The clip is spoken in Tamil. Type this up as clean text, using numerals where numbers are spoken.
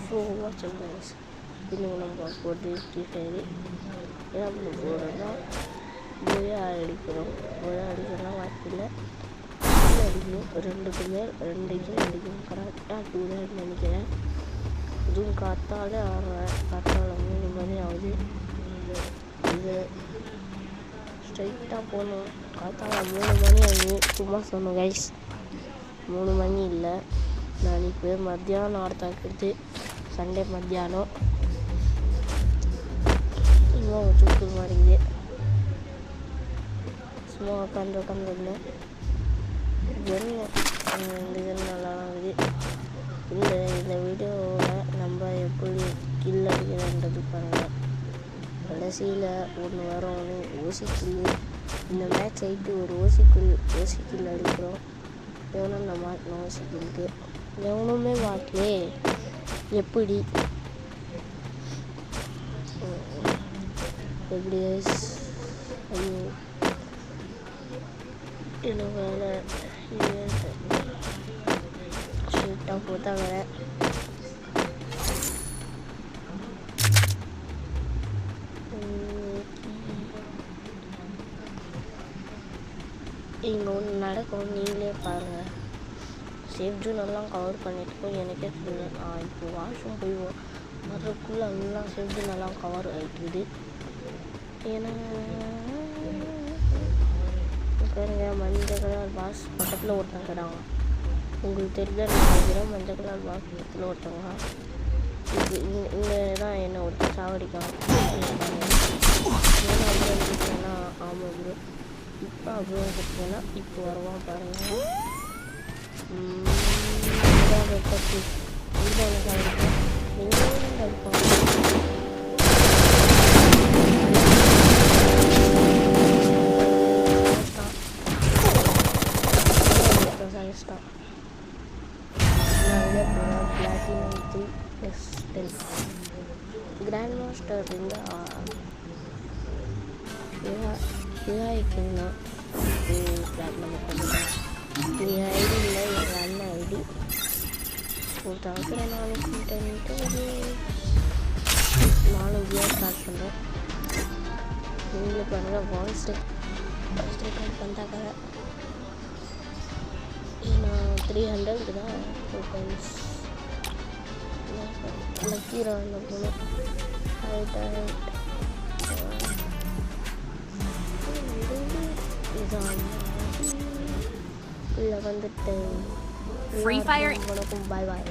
ஸோ வாட்சிங் கைஸ். இன்னும் நம்ம போட்டு சரி என்ன பண்ண போகிறோம்னா போயா அடிக்கிறோம். போயா அடிக்கலாம் வாய்ப்பில்லை, அடிக்கும். 2க்கு மேல் 2க்கு அடிக்கும். கரெக்டாக 2 தான் நினைக்கிறேன். இதுவும் காத்தாலே ஆடுறேன். காத்தால 3 மணி ஆகுது. இது ஸ்ட்ரைட்டாக போகணும். காத்தால 3 மணி ஆகுது. சும்மா சொன்னோம் கைஸ், 3 மணி இல்லை. நான் இப்போ மத்தியானம் ஆடுத்தாக்குறது. சண்டே மத்தியானம் இன்னும் சுற்று மாறிக்குது. சும்மா உட்காந்துருந்தேன். இது நல்லா இருக்குது. இந்த வீடியோவில் நம்ம எப்படி கில் அடிக்கிறன்றது பாருங்கள். கடைசியில் ஒன்று வரும், ஓசிக்கில். இந்த மேட்ச் ஆகிட்டு ஒரு ஓசிக்கில் அடிக்கிறோம். எவனும் நான் மாட்டணும். ஓசிக்கிலுக்கு எவனுமே மாட்டலே. எப்படி ஐயோ என்ன வேலை ஸ்ட்ரெயிட்டாக போத்தாங்க. இங்கே ஒன்று நடக்கும், நீங்களே பாருங்கள். சேஃப் ஜோன் எல்லாம் கவர் பண்ணிட்டு எனக்கே சொல்லுவேன். இப்போ வாஷ்ரூம் போய் வர்றதுக்குள்ளே எல்லாம் சேஃப் ஜோன் எல்லாம் கவர் ஆகிட்டுது. ஏன்னா பாருங்க, மஞ்சள் கலர் பாஸ் பக்கத்தில் ஒருத்தங்க இருக்கிறாங்க. உங்களுக்கு தெரியல நினைக்கிறேன். மஞ்சள் கலர் பாஸ் பக்கத்தில் ஒருத்தவங்க. இது இங்கே தான் என்னை ஒருத்தர் சாவடிக்காங்க. ஏன்னா அவ்வளோ இருந்துச்சுன்னா ஆமாம் ப்ரோ. இப்போ அவ்வளோ இருந்துச்சுன்னா இப்போ வருவான் பாருங்கள். பற்றி இதுதான் சாவடிப்பேன். நீங்கள் அடிப்பாங்க. Platinum 3+10 கிராண்ட் மாஸ்டர் இருந்தால் இதாகிக்குங்கண்ணா. பிளாட்டினம் பண்ணிட்டேன். என் ஐடி இல்லை, எங்கள் அண்ணன் ஐடி 4410 4 இயர் ஸ்டார்ட் பண்ணுறேன். நீங்களே பாருங்கள். வாய்ஸ் ரெக்கார்ட் பண்ணிட்டாக்க நான் 300 தான் டைம்ஸ் லக்கீராக போகணும். இதில் வந்துட்டு வணக்கம், பாய் பாய்.